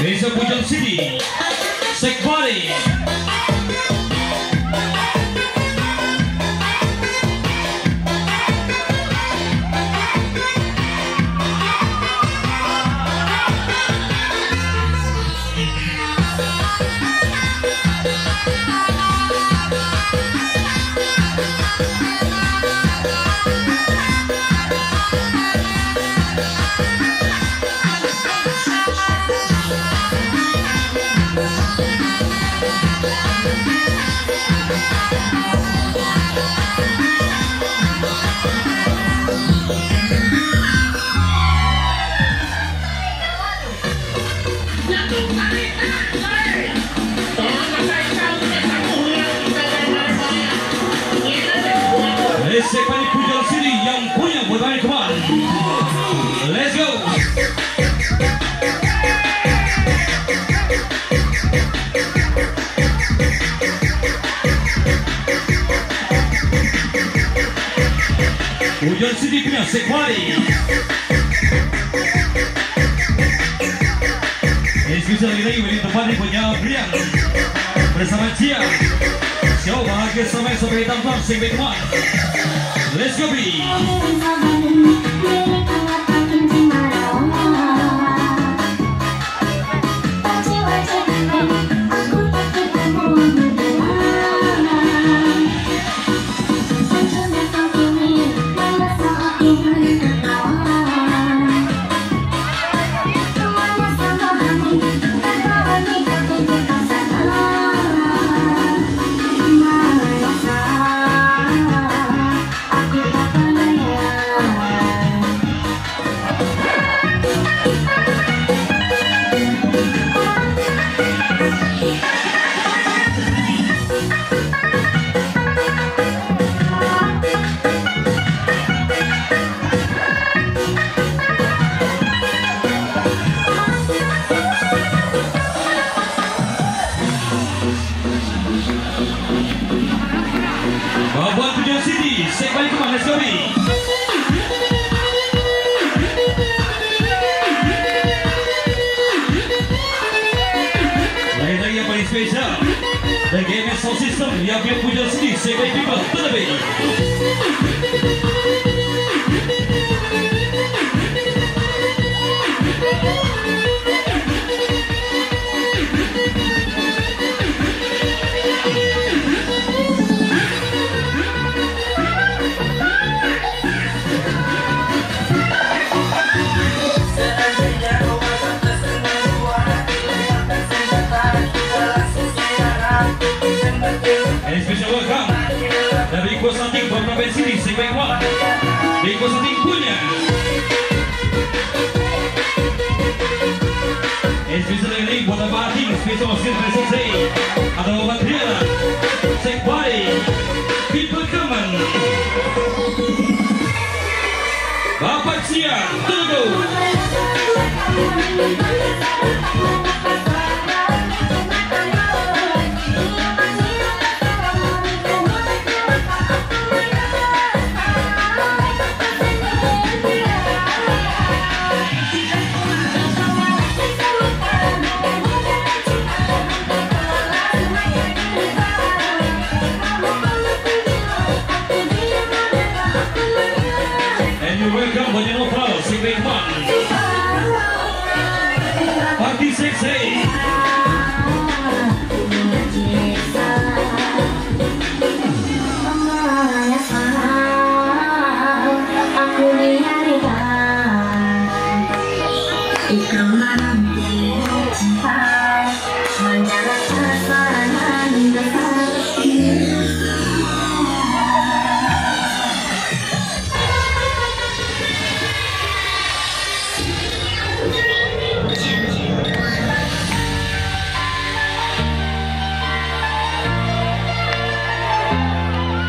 Desa Pujon City, Sekbari. Sekali Pujon City yang punya bermain kemana? Let's go. Pujon City punya Sekbari. Spesial lagi beri tempat punya Brian bersama Cia. Jauh bahagia sampai tampang segmen 1. Let's go, B. Babon Pujon City, sekali kemana? Let's go, B. Lagi yang paling spesial, The Game Sound System yang punya Pujon City, sekali people terlebih. Special welcome dari Kosanting Provinsi Sini segmen 1 di Kosanting punya special ini buat Abah Ating special skin presence ada Bapak Triana Sekbari people common Bapak Cia tunggu. Welcome Banyak Nopal, segmen 1 Party Seksi.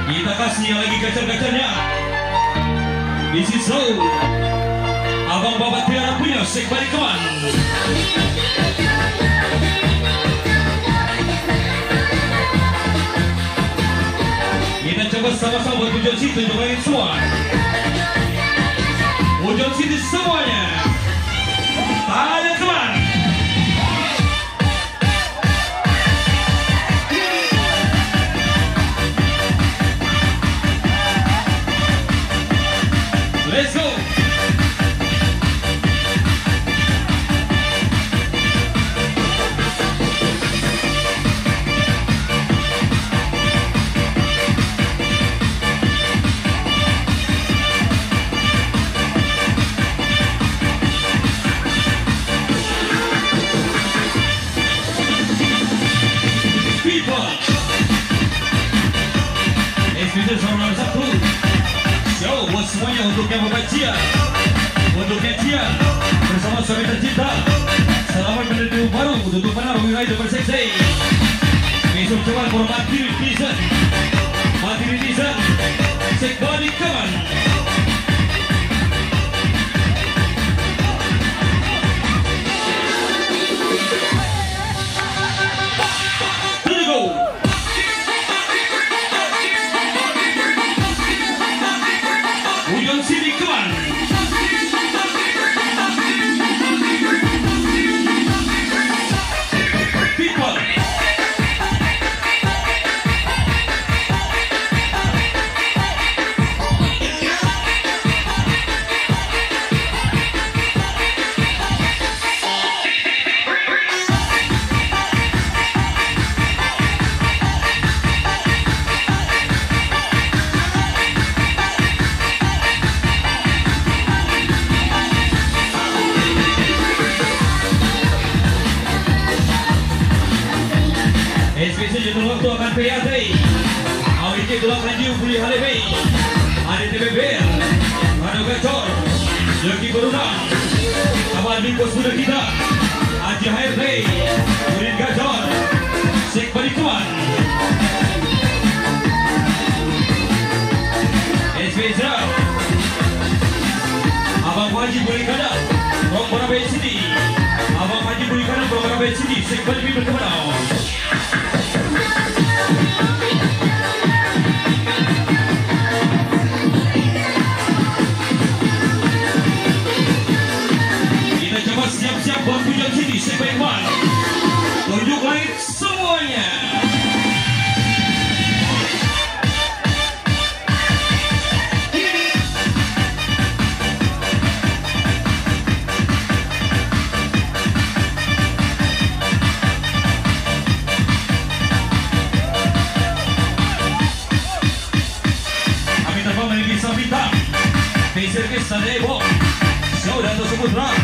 Kita kasih yang lagi gacor-gacornya. This is so Abang Bapak Tiara punya Sekbari Keman. Kita coba sama-sama buat Pujon City untuk main semua. Pujon City semuanya. Tangan Keman. untuknya Bapak Cia, untuknya Cia bersama suami tercinta. Selamat menuju baru untuk penaruh wilayah itu berseksi. Besok coba hormati netizen, mati netizen, sekali kawan. Ujung sini kawan. People. SPC jatuh waktu akan PAT awit gelap radio Buli Halebe ADTBB Rado Gacor Yogi Berunang Kabar Bingkos Muda kita Haji HRD Murid Gacor Sek Badikuan SPC Abang Haji Buli Kada Rong Barabai Sidi Abang Haji Buli Kada Rong Barabai Sidi Sek Badikuan berkemenau. Siap-siap buat hujan sini sebaik-baik. Tunjuk langit semuanya. Kami terbang dari Bisa Bintang Pesir Kesta Debo Jauh dan tersebut terang.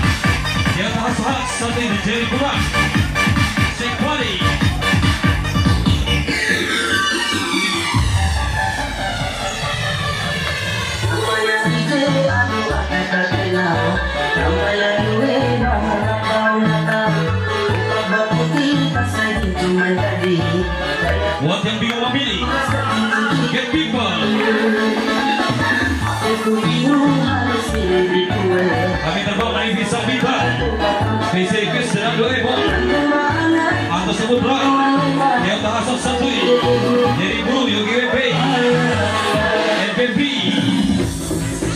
Dia tahap sampai menjadi kurang. Sekali. Buat yang bingung memilih, get people. Kami terbang dari Bisa Bintang PCK sedang doebo atau sebut berat yang tahasap satu dari Bulu Yogi WP NPP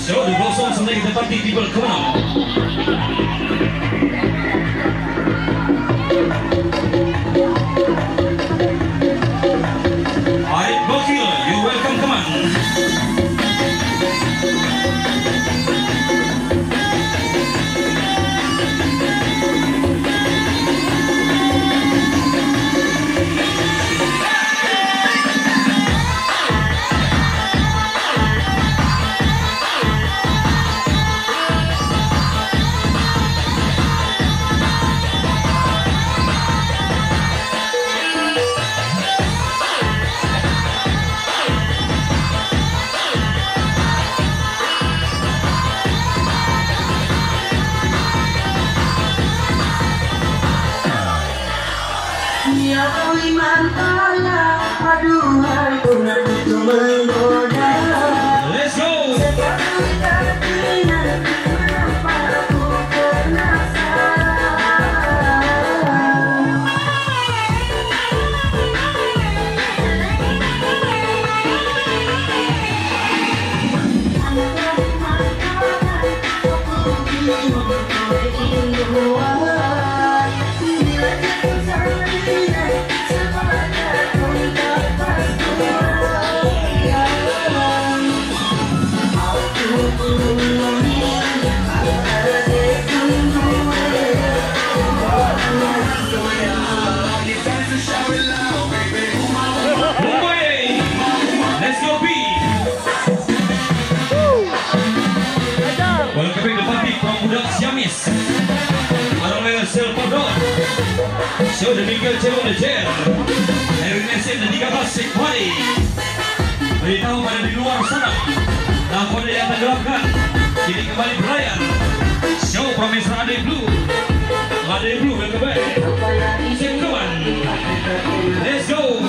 show di Blossom sampai kita parti di Belkono. Arif Bokil, you welcome teman. Let's go. Show demikian Celo Lejer Indonesia dan 13 Sekmari beritahu pada di luar sana nakon yang tenggelamkan Kini kembali berlayar. Show Promesa Ade Blue. Ade Blue, welcome back. Come on. Let's go.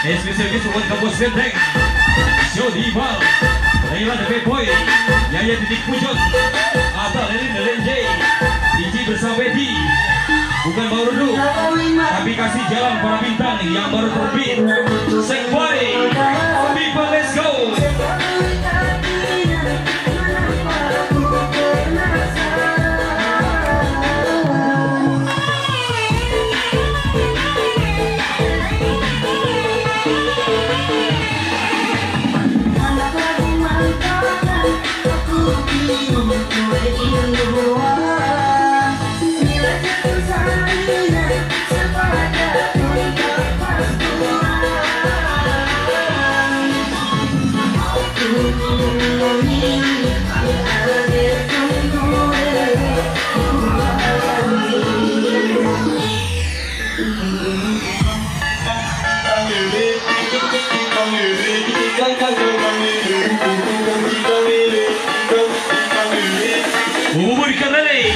Spesial kita buat kampus Benteng. Show di Ibal. Laila The Bad Boy. Yaya Titik Pujon. Atal Lelin Lenjay. Iji bersama Edi. Bukan baru dulu, tapi kasih jalan para bintang yang baru terbit. Sekboy. People, let's go. Buburikan lele,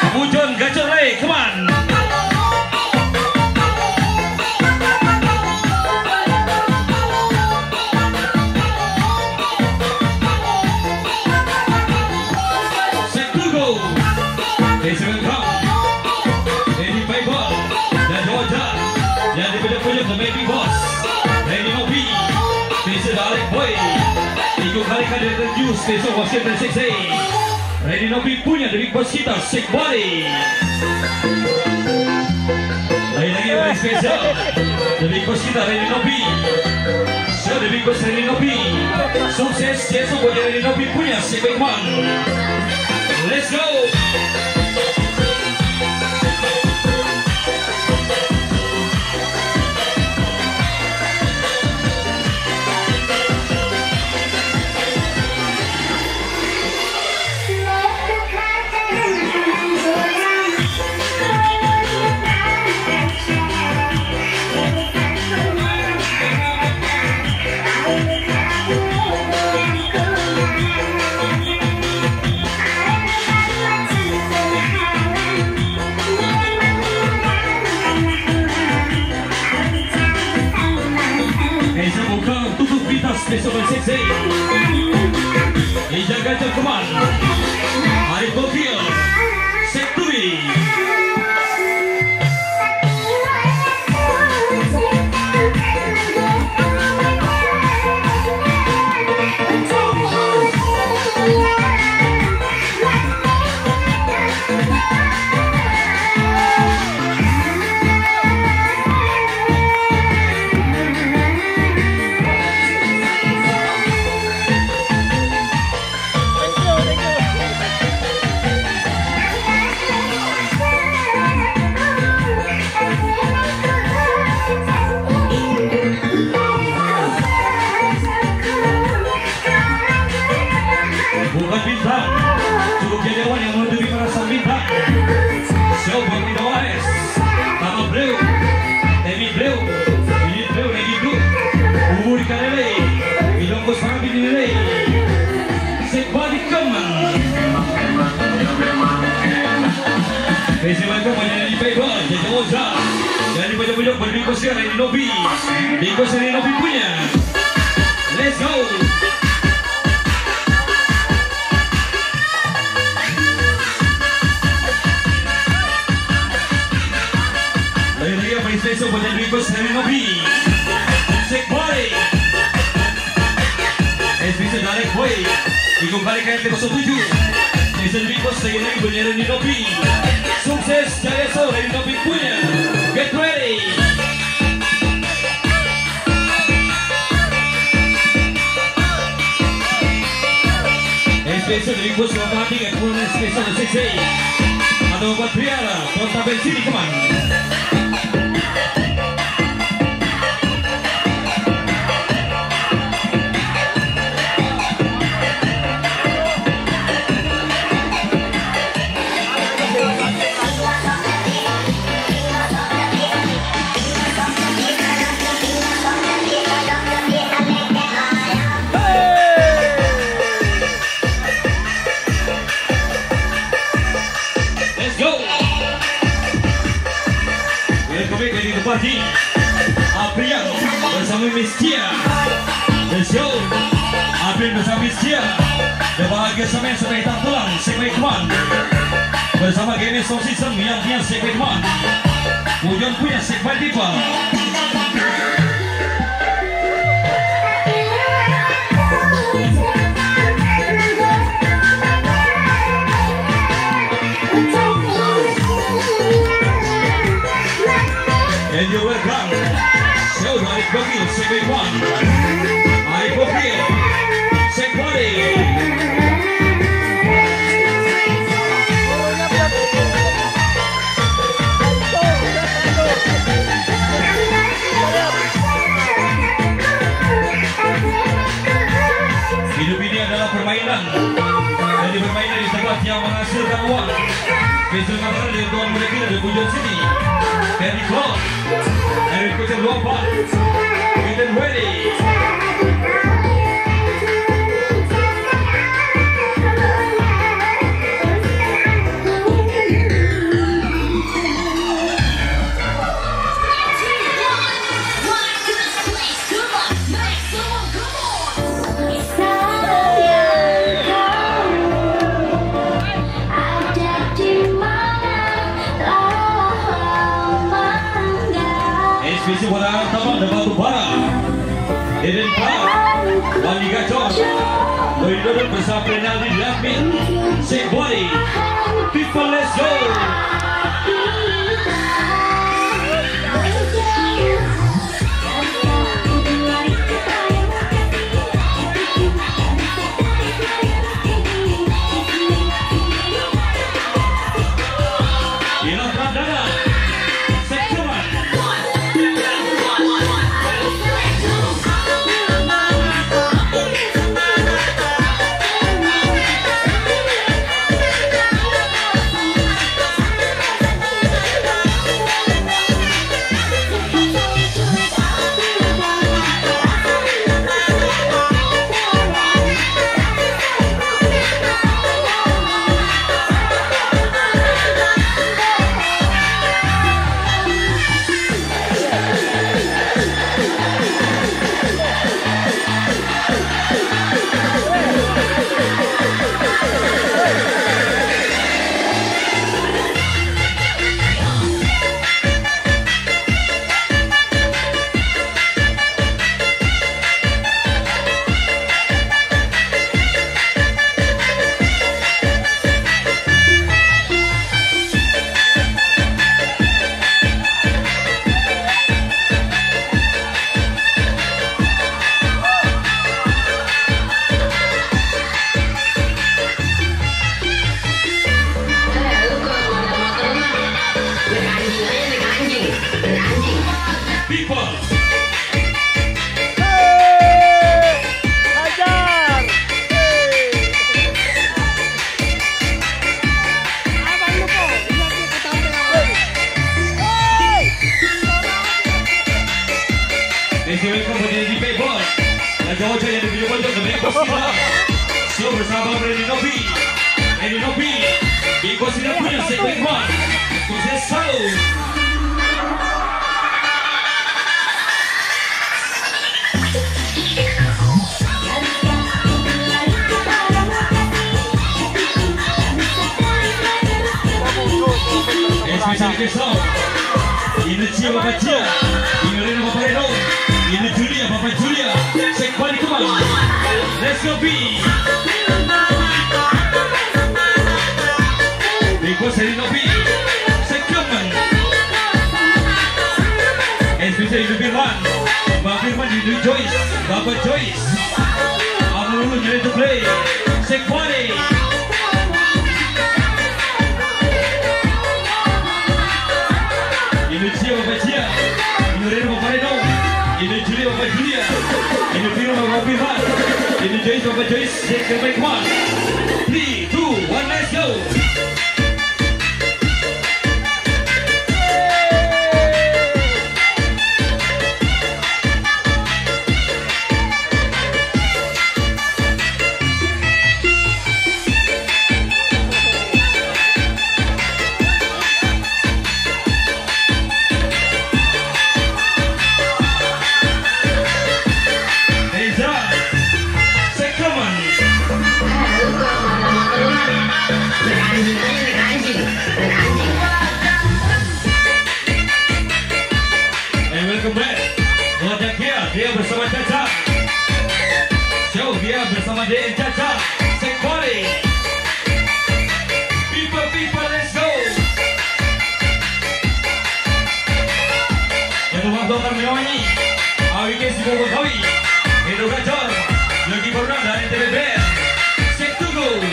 Pujon gacor lele, come on. Set to go. Let's welcome Eddie Payball dan Georgia yang dipuja-puja the baby boss. Ready Nobi, Spesial Alec Boy. Ikut kalikan dari review Spesial Washington 6A. Ready Nobi punya dari bos kita, Sick Body. Lain lagi yang paling spesial dari bos kita, Ready Nobi. So, dari bos Ready Nobi. Sukses, Jesu buat Ready Nobi punya, Sick Backman. Let's go. Spesial 6A. Dijaga Jokoman. Arif Bokil. Sekturi. Bukan bintang, cukup jadiwan yang menutupi para sang bintang. Show buat Idoles, Tama Bleu, Temi Bleu, Ini Bleu, Negi Bleu, Bubur ikan lele, Idongkos para bini lele, Sick Body Keman. Festival itu menyanyi Payball, Jaja Oza, dan di pojok-pojok berdiri kosir Ready Nobi, di kosir Ready Nobi punya. Let's go. Spesial buat yang bos Ready Nobi, Sick Boy. Spesial Alec Boy. Ikut balik ke RT 07. Spesial bos lagi punya Ready Nobi. Sukses jaya so Ready Nobi punya. Get ready. Spesial dari bos Wapati yang punya Spesial 6A. Atau buat Priara, Kota Bensini Keman. Baik dari Bupati Aprian bersama Miss Tia. The show Aprian bersama Miss Tia. Dan bahagia sampai hitam tulang segmen Kwan bersama Game Sound System yang punya segmen Kwan. Pujon punya segmen People. And you welcome show Arif Bokil segmen 1. Arif Bokil Sekpari. Hidup ini adalah permainan, dan di permainan di tempat yang menghasilkan uang. Besok katakan dari tuan muda kita di Pujon City, Terry Claude, Eric Kucing 24, Ethan Weddy. Spesial pada anak taman dan batu bara Eden Pak Wandi Gacor Doi Dodon bersama Renaldi Lasmin Sekbody People let's go. Hilang Pradana Wajah yang dipilih untuk Beko Sina. So bersama Randy Novi, Beko Sina punya segmen 1. Sukses selalu. Spesial kesal. Ini Cia Bapak Cia, ini Reno Bapak Reno, ini Julia Bapak Julia. Sekbody kembali. Let's go B. Beko Serino B. Sekyoman. Spesial Ibu Firman, Mbak Firman Ibu Joyce, Bapak Joyce. Amul jadi to play. Sekbody. Ini Cia Bapak Cia, ini Reno Bapak Reno, ini Julia Bapak Julia, ini Firman Bapak Firman, ini Joyce Bapak Joyce. Segmen 1. 3, 2, 1, let's go. Ade Caca, Sekbari. People, let's go. Yang waktu akan menyanyi, awik si Bobo Kawi, Edo Gacor, Yogi Bornang dari TBB, Sek Tugu.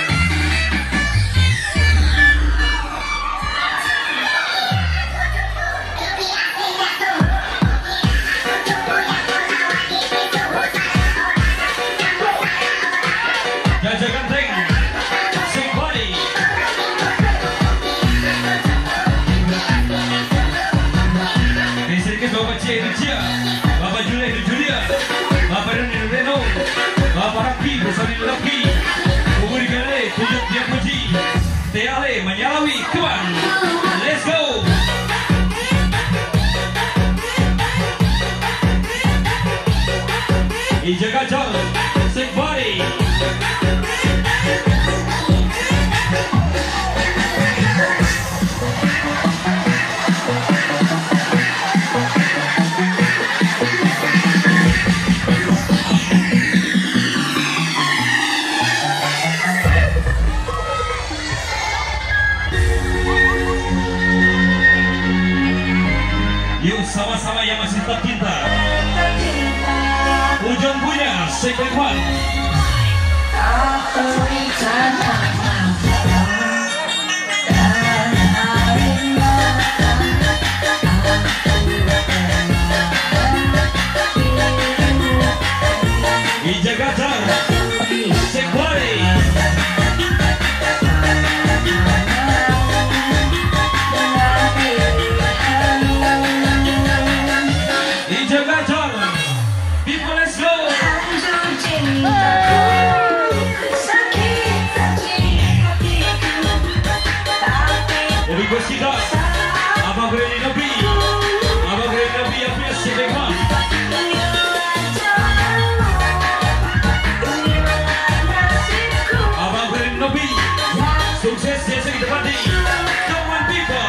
Bapak Julia itu Julia, Bapak Reni Reno, Bapak Rapi bersama Rapi, Bubur Gale, Pujuk dia Puji, Teale Menyalawi, come on, let's go. Ija Gacor, Sekbari. Yuk sama-sama yang masih tercinta, ujung punya Sekbari. Ija Gacor, Sekbari. Ija Gacor, people let's go. Lebih bersihkan, Abang Reni Nabi, Abang Reni Nabi yang punya Sekbari. Abang Reni Nabi, sukses biasa kita padi. Come on people.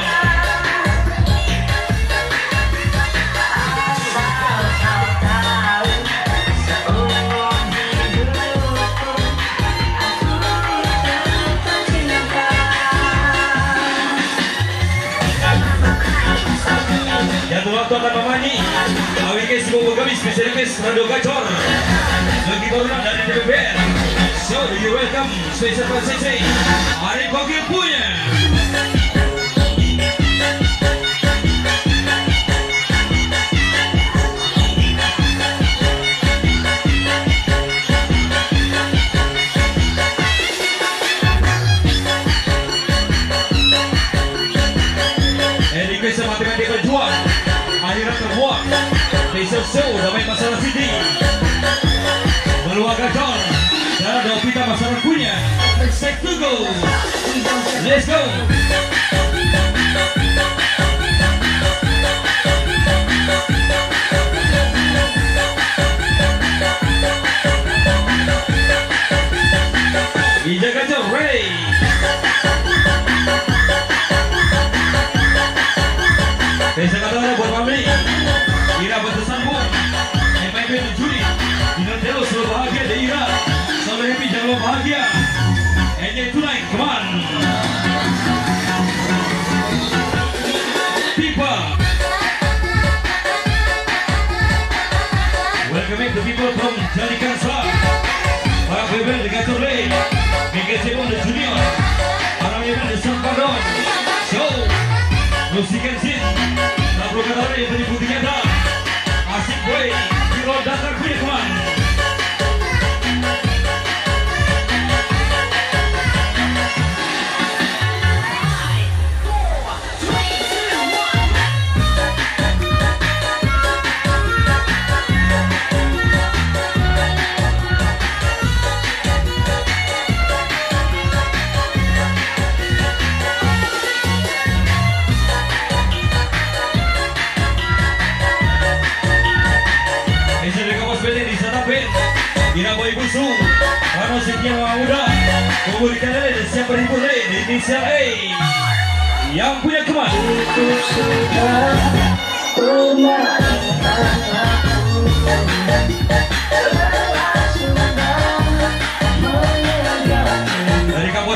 Yang waktu akan memanyi awik si Bobo Kawi special request Rado Gacor Yogi Bornang dari TBB. So you welcome special prosesi Arif Bagir punya. Education matematik berjuang, akhirat terbuang. Special show damai masalah CD. Meluang Gacor dan ada Opita masalah punya. Sek Tugu, let's go. Ija Gacor ready. Saya katakan buat family, Ira bersambung, MPB juri, Bintang Telo selalu bahagia di Ira, selalu happy jangan lupa bahagia, enjoy tonight, come on. People, welcome back to people from Jalikan Sar, para bebel de Gacor Lay, Miguel Sebon de Junior, para bebel de San Padron, show. Musikan sin, tak perlu kata orang yang tadi putih nyata. Asik boy, kilo datar punya teman. Ira boy busu, Rano sekian muda, memberikan dari siapa ribu di Indonesia yang punya kemas.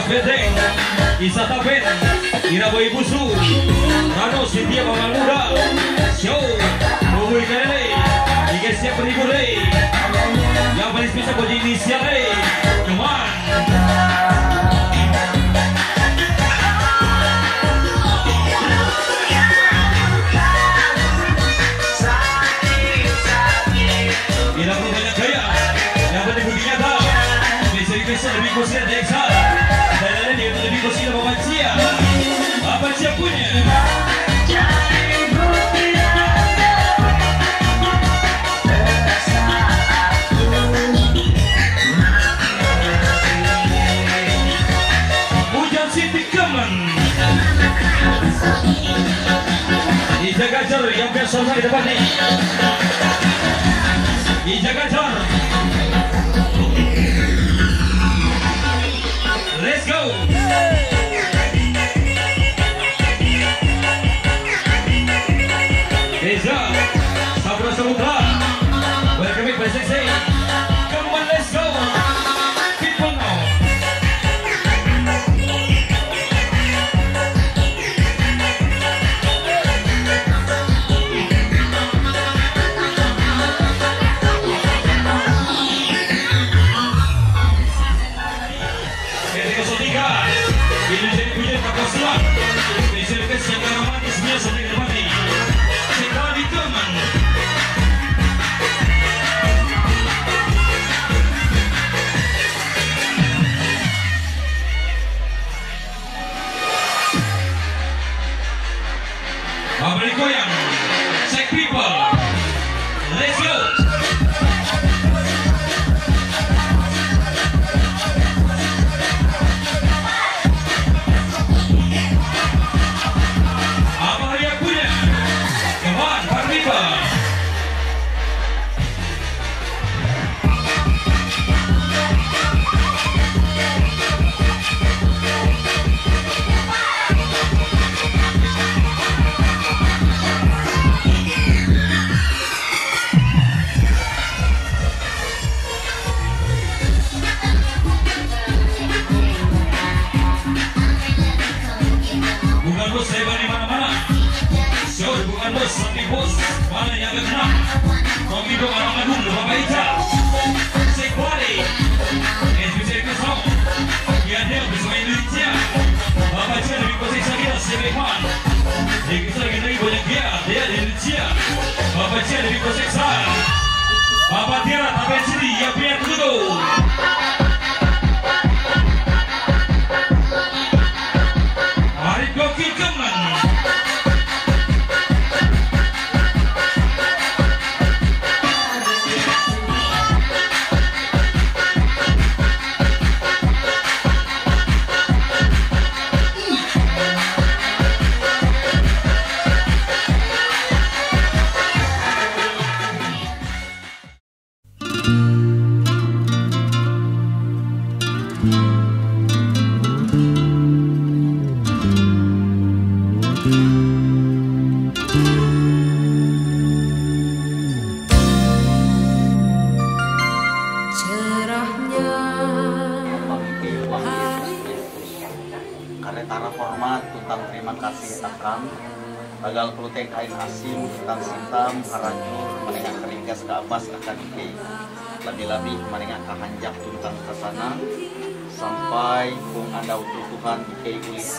Bedeng, Isa Taben, Ira Boy Busu, Rano Sintia Paman Muda, Show, Boboy Kalele, Iga siap berhibur deh. Yang paling spesial buat inisial deh, cuman. Tidak perlu banyak gaya, yang penting bukti nyata. Spesial lebih kursi ada Eksa. Dan ada dia lebih kursi ada Bapak Cia. Bapak Cia punya. Hujan Siti Kemen. Ija Gajar yang biasa di depan nih. Ija Gajar. Let's go. Reza, Sabra Samudra. Welcome back, sexy. Come on, let's go. People now. Balik goyang, Shake People, let's go. Apa hari aku punya? Come on, Pak People. Bukan bos lebar di mana-mana. Show bukan bos, tapi bos mana yang agak kena. Kopi dong orang Agung, Bapak Ica. Shake body. SBC Kesong. Diadil bersama Indonesia. Bapak Ica lebih posisi kita Sebehan. Dia kita lagi lagi banyak dia di Indonesia. Bapak Ica lebih posisi. Bapak Tiara tapi sini yang biar dulu. Gokil Kemen. Karetara hormat tentang terima kasih takam bagal peluteng kain asim tentang sintam harajur menengah keringkas ke abas akan ke lebih-lebih menengah kehanjak tentang kesana sampai kung ada utuhan ke kulit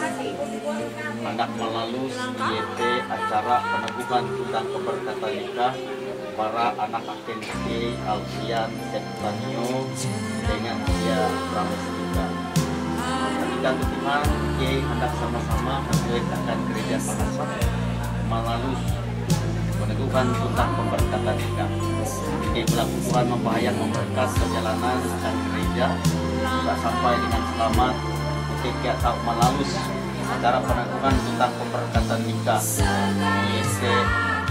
hendak melalus YT acara peneguhan tentang keberkatan nikah para anak agen ke Alfian Septanio dengan dia Pramestika. Dan Tuhan Kiai hendak sama-sama menggeletakkan gereja Pakasa melalui peneguhan tentang pemberkatan nikah. Kiai Tuhan membayar memberkat perjalanan akan gereja juga sampai dengan selamat. Ketika tak melalui acara peneguhan tentang pemberkatan nikah YC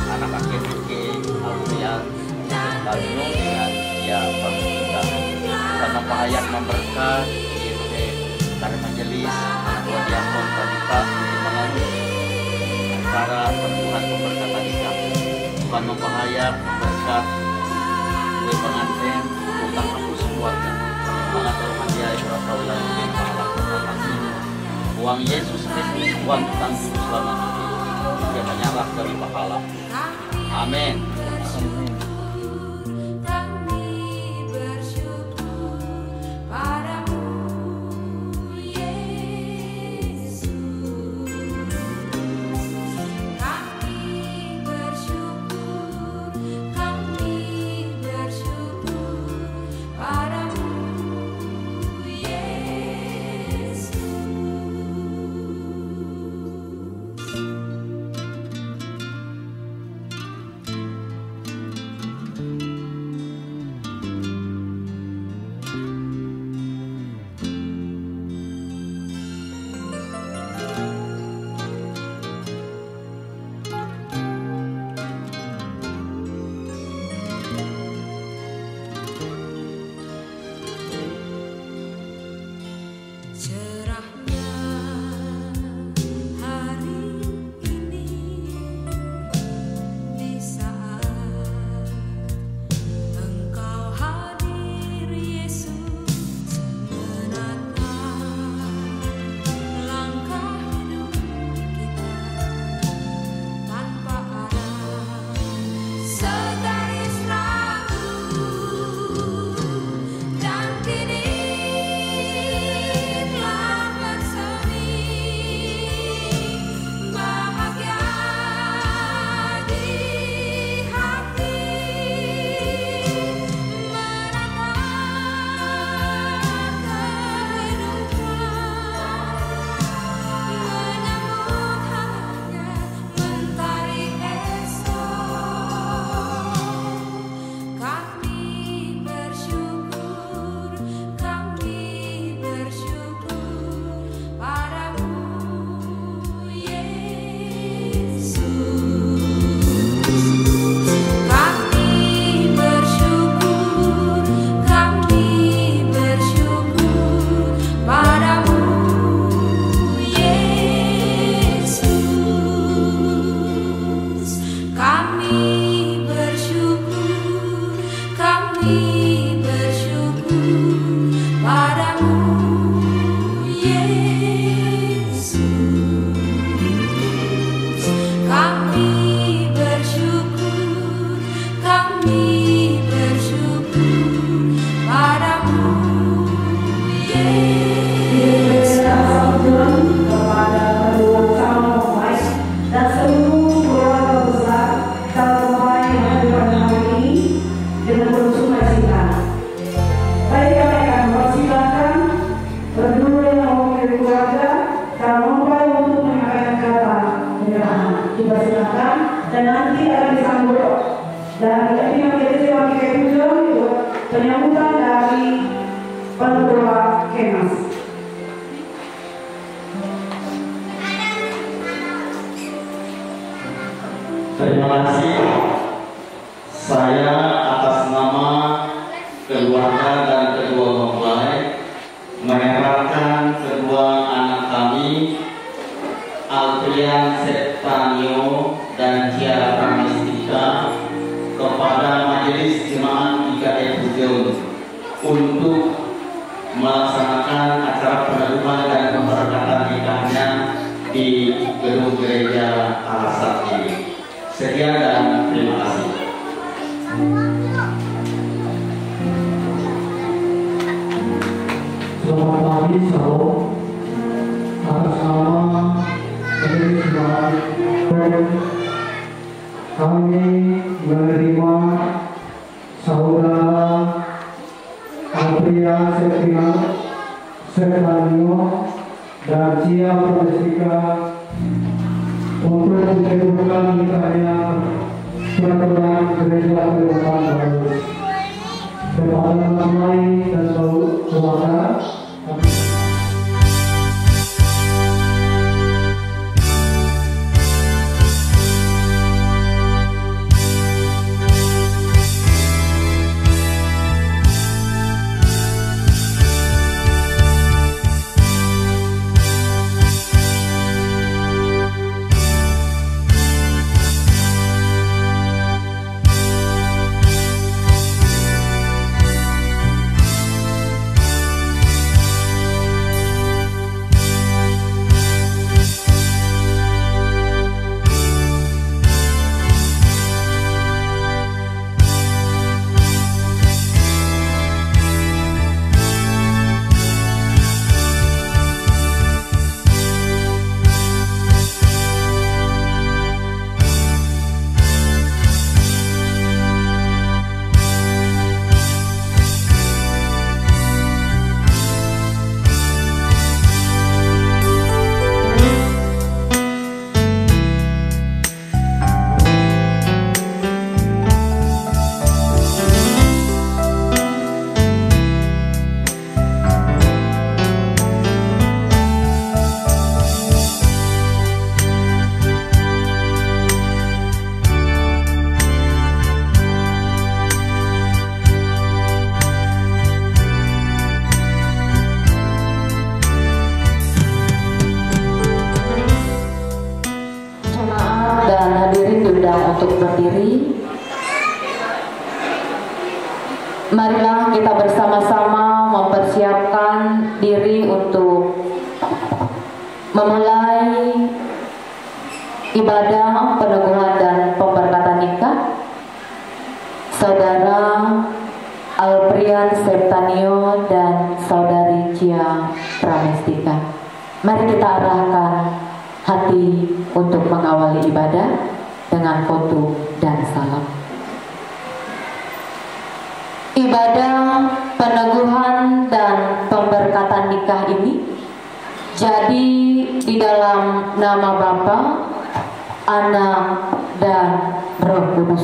anak akhir Kiai Alfian Septanio dengan dia Pramestika. Tuhan membayar memberkat dari majelis anak buah diakon wanita melalui acara peneguhan pemberkatan nikah. Tuhan memperhayat memberkat kue pengantin tentang hapus keluarga. Semangat rohani berapa bulan mungkin malah langsung Tuhan Yesus Kristus, Tuhan Tuhan Juru Selamat ini, dia menyerah dari pahala. Amin. Dan nanti akan disambut dan ini menjadi wakil ketujuh itu penyambutan dari Pengelola Kemas. Terima kasih. Saya atas nama keluarga dan kedua mempelai menyerahkan kedua anak kami, Altrian Septanio dan Ciara Pramestika, kepada Majelis Jemaat IKF Pujon untuk melaksanakan acara peneduhan dan pemberkatan nikahnya di gedung gereja Al-Asad ini. Sekian dan terima kasih. Selamat pagi, salam. Atas nama Majelis Jemaat kami menerima saudara Alpria Septanio dan Cia Pramestika untuk diteguhkan nikahnya peraturan gereja Kelupakan Bagus. Kepada ramai dan keluarga untuk berdiri. Marilah kita bersama-sama mempersiapkan diri untuk memulai ibadah peneguhan dan pemberkatan nikah Saudara Alprian Septanio dan Saudari Cia Pramestika. Mari kita arahkan hati untuk mengawali ibadah dengan foto dan salam. Ibadah peneguhan dan pemberkatan nikah ini jadi di dalam nama Bapa, Anak, dan Roh Kudus.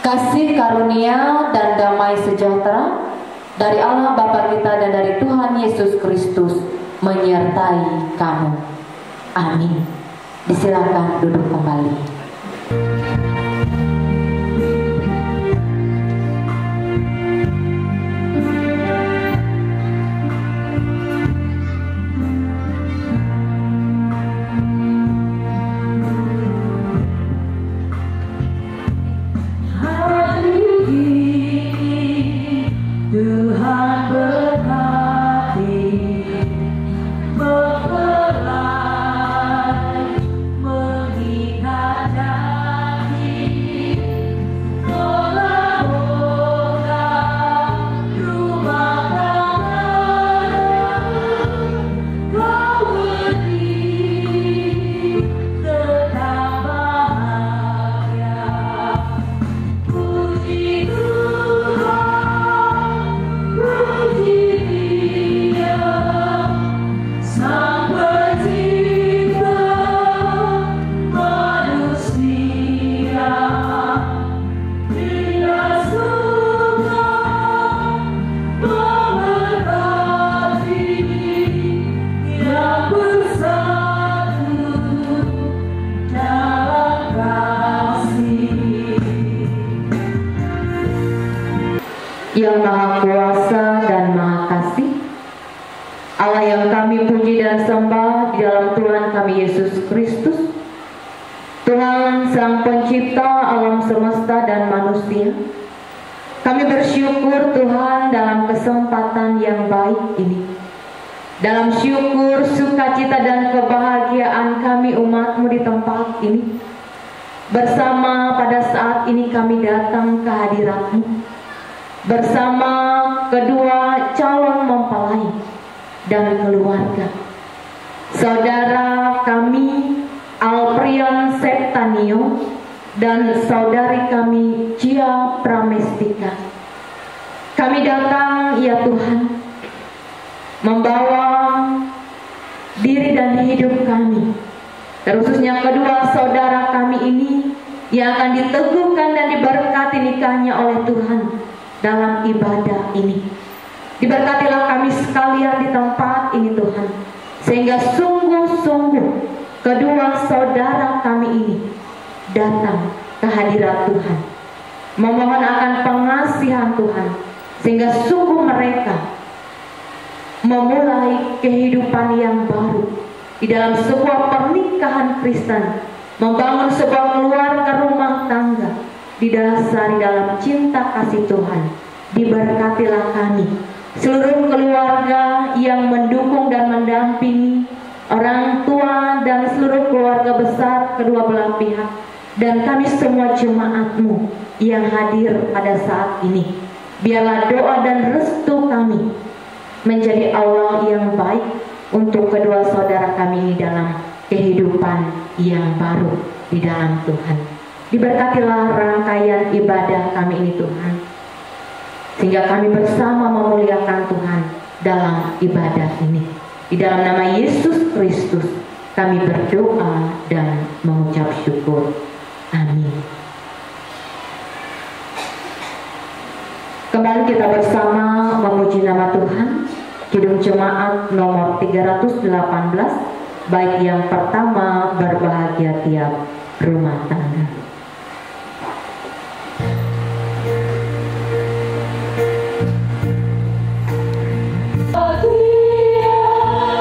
Kasih karunia dan damai sejahtera dari Allah Bapa kita dan dari Tuhan Yesus Kristus menyertai kamu. Amin. Disilakan duduk kembali. Yang Maha Kuasa dan Maha Kasih, Allah yang kami puji dan sembah di dalam Tuhan kami Yesus Kristus, Tuhan Sang Pencipta alam semesta dan manusia. Kami bersyukur Tuhan dalam kesempatan yang baik ini, dalam syukur, sukacita dan kebahagiaan kami umat-Mu di tempat ini. Bersama pada saat ini kami datang ke hadirat-Mu bersama kedua calon mempelai dan keluarga. Saudara kami Alprian Septanio dan saudari kami Cia Pramestika. Kami datang ya Tuhan membawa diri dan hidup kami, terkhususnya kedua saudara kami ini yang akan diteguhkan dan diberkati nikahnya oleh Tuhan dalam ibadah ini. Diberkatilah kami sekalian di tempat ini Tuhan, sehingga sungguh-sungguh kedua saudara kami ini datang ke hadirat Tuhan, memohon akan pengasihan Tuhan, sehingga sungguh mereka memulai kehidupan yang baru di dalam sebuah pernikahan Kristen, membangun sebuah keluarga rumah tangga didasari dalam cinta kasih Tuhan. Diberkatilah kami, seluruh keluarga yang mendukung dan mendampingi, orang tua dan seluruh keluarga besar kedua belah pihak, dan kami semua jemaat-Mu yang hadir pada saat ini. Biarlah doa dan restu kami menjadi awal yang baik untuk kedua saudara kami ini dalam kehidupan yang baru di dalam Tuhan. Diberkatilah rangkaian ibadah kami ini Tuhan, sehingga kami bersama memuliakan Tuhan dalam ibadah ini. Di dalam nama Yesus Kristus kami berdoa dan mengucap syukur. Amin. Kembali kita bersama memuji nama Tuhan. Kidung Jemaat nomor 318, bait yang pertama, berbahagia tiap rumah tangga.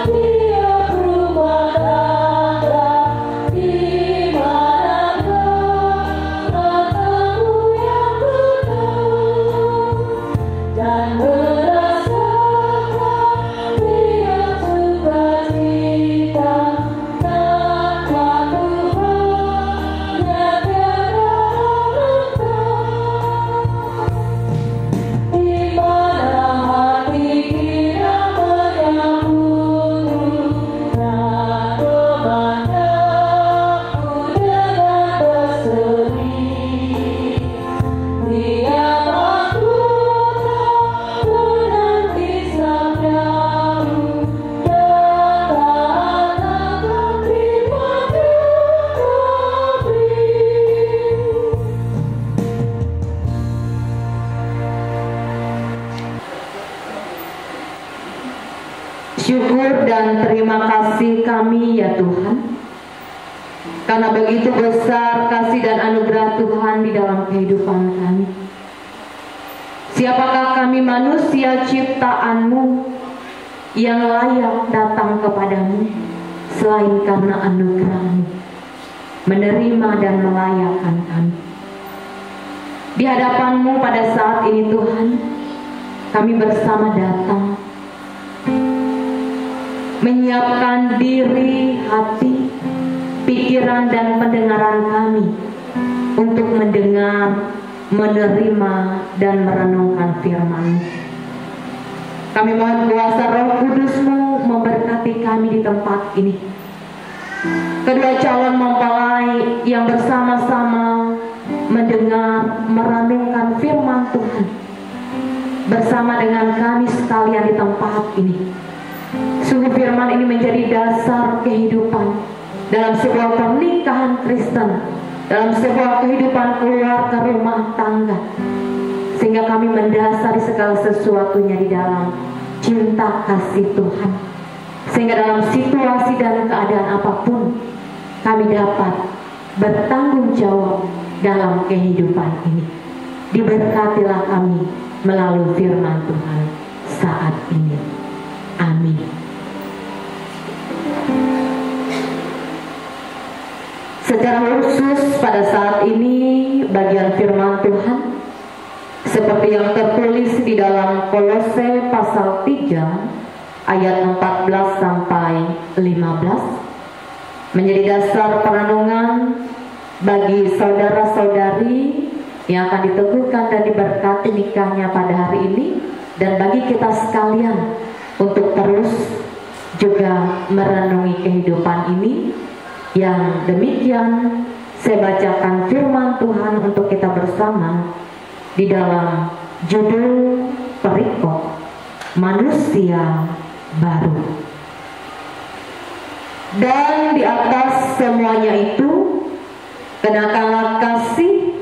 Tiap rumah tangga di mana mengasihi kami ya Tuhan, karena begitu besar kasih dan anugerah Tuhan di dalam kehidupan kami. Siapakah kami manusia ciptaan-Mu yang layak datang kepadamu selain karena anugerah-Mu menerima dan melayakkan kami. Di hadapan-Mu pada saat ini Tuhan, kami bersama datang menyiapkan diri, hati, pikiran dan pendengaran kami untuk mendengar, menerima dan merenungkan firman-Mu. Kami mohon kuasa Roh Kudus-Mu memberkati kami di tempat ini. Kedua calon mempelai yang bersama-sama mendengar, merenungkan firman Tuhan bersama dengan kami sekalian di tempat ini. Sungguh firman ini menjadi dasar kehidupan dalam sebuah pernikahan Kristen, dalam sebuah kehidupan keluarga rumah tangga, sehingga kami mendasari segala sesuatunya di dalam cinta kasih Tuhan, sehingga dalam situasi dan keadaan apapun kami dapat bertanggung jawab dalam kehidupan ini. Diberkatilah kami melalui firman Tuhan saat ini. Amin. Secara khusus pada saat ini bagian firman Tuhan seperti yang tertulis di dalam Kolose pasal 3 ayat 14 sampai 15 menjadi dasar perenungan bagi saudara-saudari yang akan diteguhkan dan diberkati nikahnya pada hari ini, dan bagi kita sekalian untuk terus juga merenungi kehidupan ini. Yang demikian saya bacakan firman Tuhan untuk kita bersama di dalam judul perikop Manusia Baru. Dan di atas semuanya itu kenakanlah kasih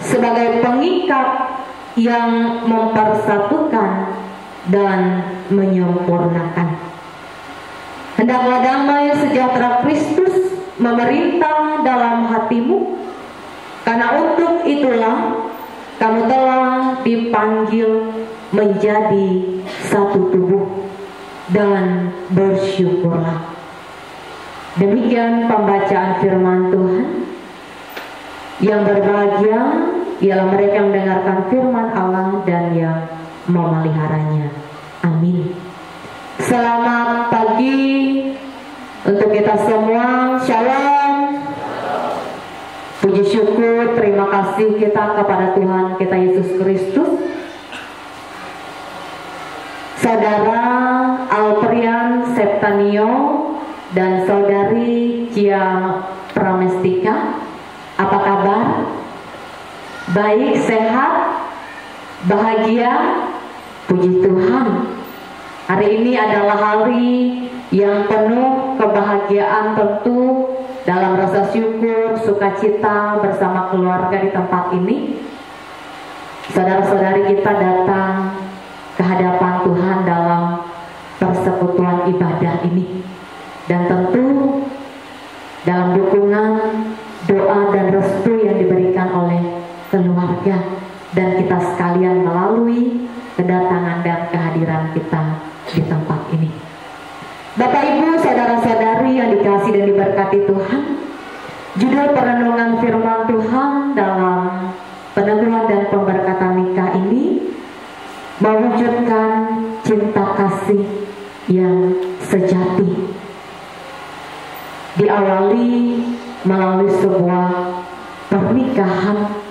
sebagai pengikat yang mempersatukan dan menyempurnakan. Hendaklah damai sejahtera Kristus memerintah dalam hatimu, karena untuk itulah kamu telah dipanggil menjadi satu tubuh, dan bersyukurlah. Demikian pembacaan firman Tuhan. Yang berbahagia ialah mereka yang mendengarkan firman Allah dan yang memeliharanya. Amin. Selamat pagi untuk kita semua. Shalom. Puji syukur, terima kasih kita kepada Tuhan kita Yesus Kristus. Saudara Alprian Septanio dan saudari Cia Pramestika, apa kabar? Baik, sehat, bahagia. Puji Tuhan. Hari ini adalah hari yang penuh kebahagiaan tentu, dalam rasa syukur, sukacita bersama keluarga di tempat ini. Saudara-saudari kita datang ke hadapan Tuhan dalam persekutuan ibadah ini, dan tentu dalam dukungan, doa dan restu yang diberikan oleh keluarga dan kita sekalian melalui kedatangan dan kehadiran kita di tempat ini. Bapak Ibu, saudara-saudari yang dikasihi dan diberkati Tuhan, judul perenungan firman Tuhan dalam peneguhan dan pemberkatan nikah ini mewujudkan cinta kasih yang sejati. Diawali melalui sebuah pernikahan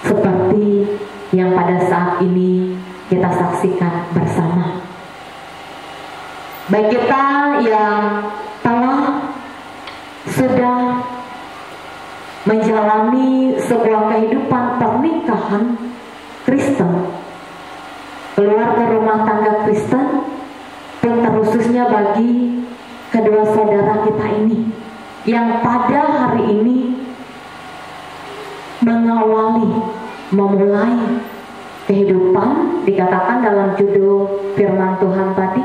seperti yang pada saat ini kita saksikan bersama. Baik kita yang telah sudah menjalani sebuah kehidupan pernikahan Kristen, keluarga rumah tangga Kristen, pun terkhususnya bagi kedua saudara kita ini yang pada hari ini memulai kehidupan, dikatakan dalam judul firman Tuhan tadi,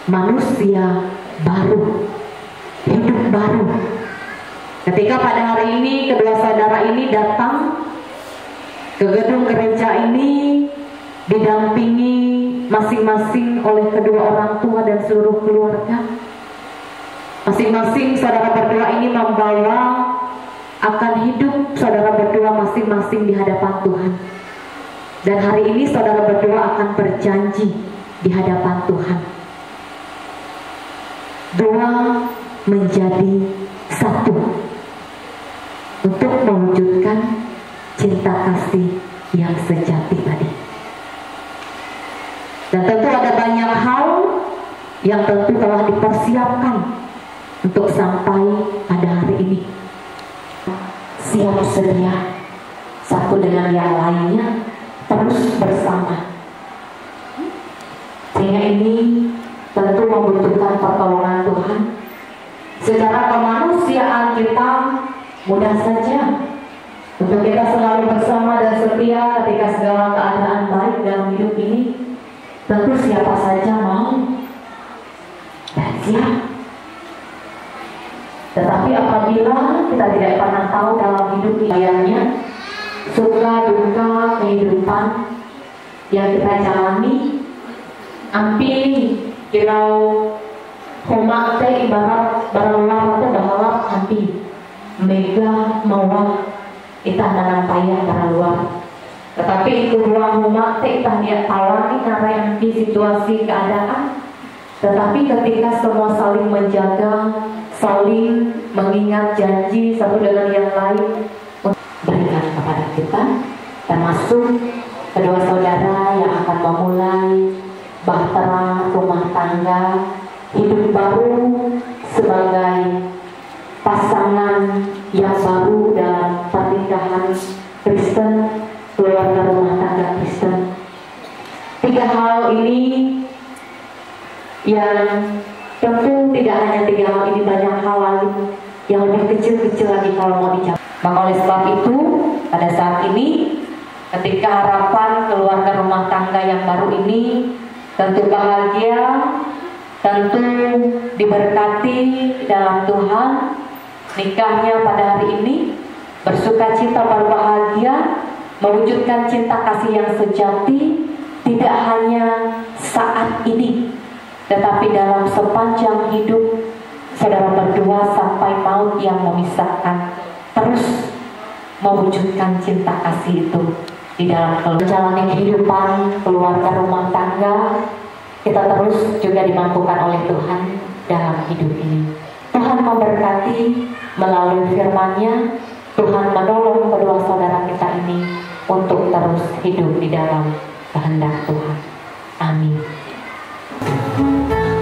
manusia baru, hidup baru. Ketika pada hari ini kedua saudara ini datang ke gedung gereja ini, didampingi masing-masing oleh kedua orang tua dan seluruh keluarga. Masing-masing saudara berdua ini membawa akan hidup saudara berdua masing-masing di hadapan Tuhan. Dan hari ini saudara berdua akan berjanji di hadapan Tuhan. Dua menjadi satu untuk mewujudkan cinta kasih yang sejati tadi. Dan tentu ada banyak hal yang tentu telah dipersiapkan untuk sampai pada hari ini. Siap sedia satu dengan yang lainnya, terus bersama. Sehingga ini tentu membutuhkan pertolongan Tuhan. Secara kemanusiaan kita mudah saja untuk kita selalu bersama dan setia ketika segala keadaan baik dalam hidup ini. Tentu siapa saja mau dan siap. Tetapi apabila kita tidak pernah tahu dalam hidup kaliannya, suka duka kehidupan yang kita jalani, ampi kirau homak teh ibarat barang atau bahalap ampi mega mawah kita nanam payah barang luar. Tetapi itu ruang homak teh kita dia tawani karena di situasi keadaan. Tetapi ketika semua saling menjaga, saling mengingat janji satu dengan yang lain berikan kepada kita, termasuk kedua saudara yang akan memulai bahtera rumah tangga hidup baru sebagai pasangan yang baru dalam pernikahan Kristen, keluarga rumah tangga Kristen. Tiga hal ini yang tentu tidak hanya tiga hal ini, banyak hal lain yang lebih kecil-kecil lagi kalau mau dicapai. Maka oleh sebab itu pada saat ini ketika harapan keluarga rumah tangga yang baru ini tentu bahagia, tentu diberkati dalam Tuhan, nikahnya pada hari ini bersuka cita berbahagia, mewujudkan cinta kasih yang sejati, tidak hanya saat ini tetapi dalam sepanjang hidup saudara berdua sampai maut yang memisahkan, terus mewujudkan cinta kasih itu di dalam menjalani kehidupan keluarga rumah tangga. Kita terus juga dimampukan oleh Tuhan dalam hidup ini. Tuhan memberkati melalui firman-Nya. Tuhan menolong kedua saudara kita ini untuk terus hidup di dalam kehendak Tuhan. Amin. Ada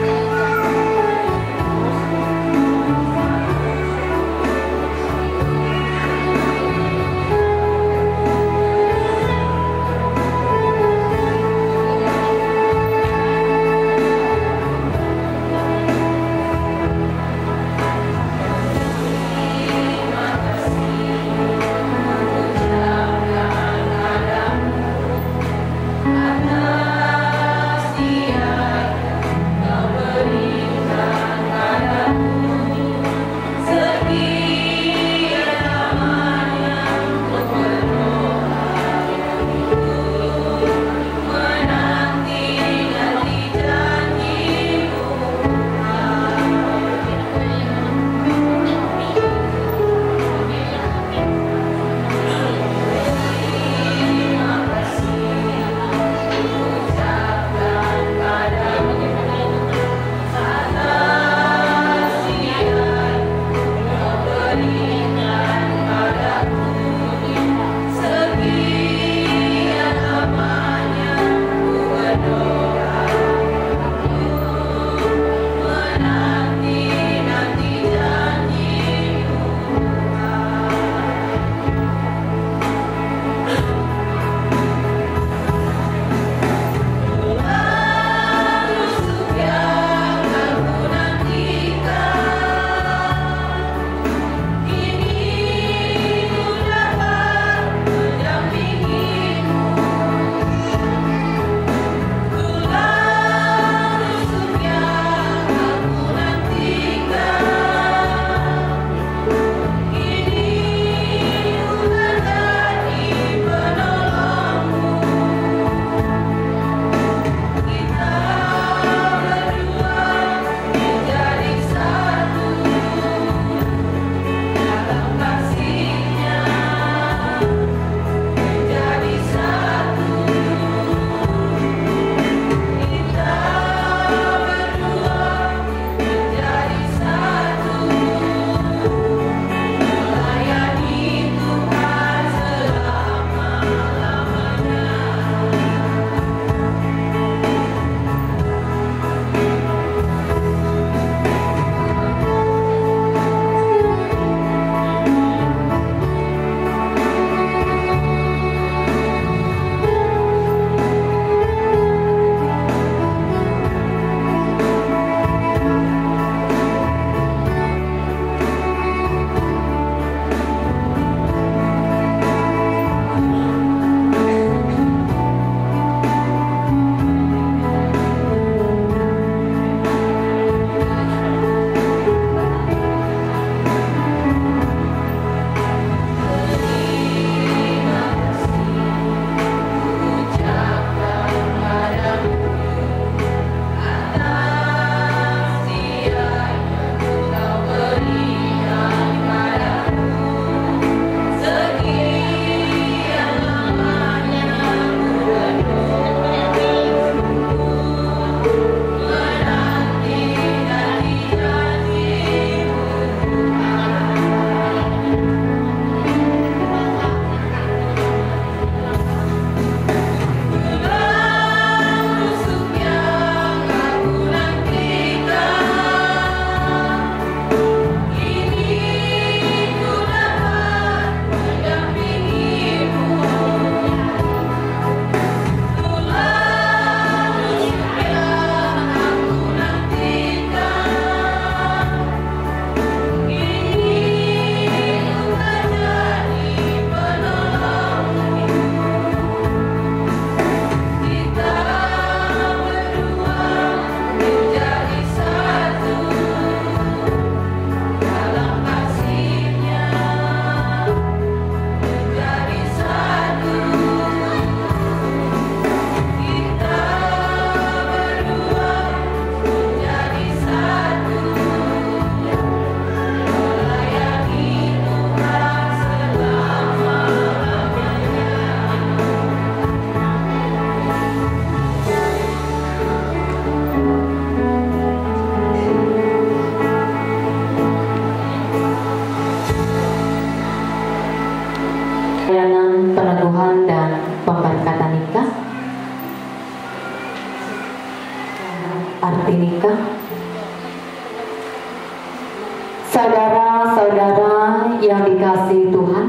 dikasihi Tuhan,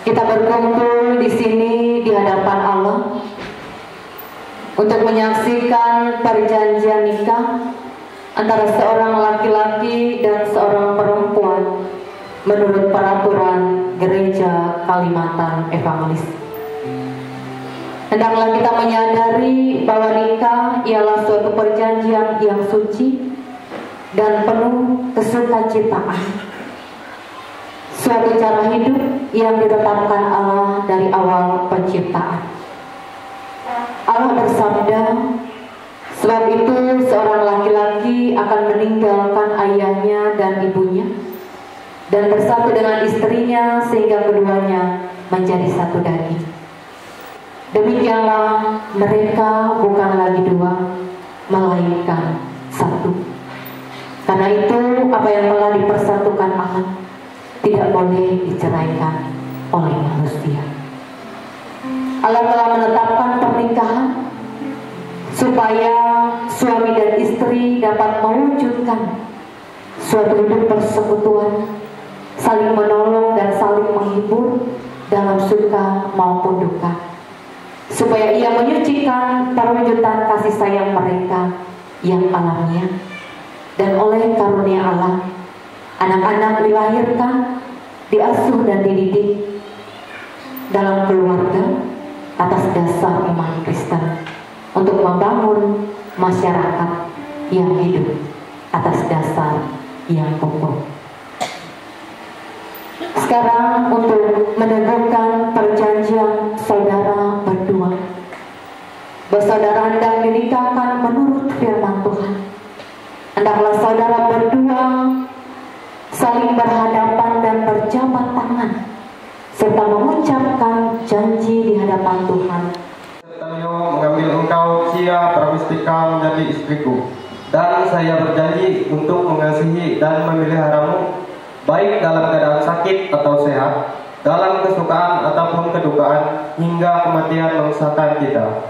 kita berkumpul di sini di hadapan Allah untuk menyaksikan perjanjian nikah antara seorang laki-laki dan seorang perempuan menurut peraturan Gereja Kalimantan Evangelis. Hendaklah kita menyadari bahwa nikah ialah suatu perjanjian yang suci dan penuh kesukacitaan, suatu cara hidup yang ditetapkan Allah dari awal penciptaan. Allah bersabda, sebab itu seorang laki-laki akan meninggalkan ayahnya dan ibunya dan bersatu dengan istrinya sehingga keduanya menjadi satu daging. Demikianlah mereka bukan lagi dua, melainkan satu. Karena itu apa yang telah dipersatukan Allah tidak boleh diceraikan oleh manusia. Allah telah menetapkan pernikahan supaya suami dan istri dapat mewujudkan suatu hidup persekutuan, saling menolong dan saling menghibur dalam suka maupun duka, supaya ia menyucikan perwujudan kasih sayang mereka yang alamiah. Dan oleh karunia Allah, anak-anak dilahirkan, diasuh dan dididik dalam keluarga atas dasar iman Kristen untuk membangun masyarakat yang hidup atas dasar yang kokoh. Sekarang untuk meneguhkan perjanjian saudara berdua, bersaudara hendak dinikahkan menurut firman Tuhan. Hendaklah saudara berdua saling berhadapan dan berjabat tangan serta mengucapkan janji di hadapan Tuhan. Sertanio mengambil engkau Cia Pramestika menjadi istriku, dan saya berjanji untuk mengasihi dan memeliharamu baik dalam keadaan sakit atau sehat, dalam kesukaan ataupun kedukaan, hingga kematian memisahkan kita.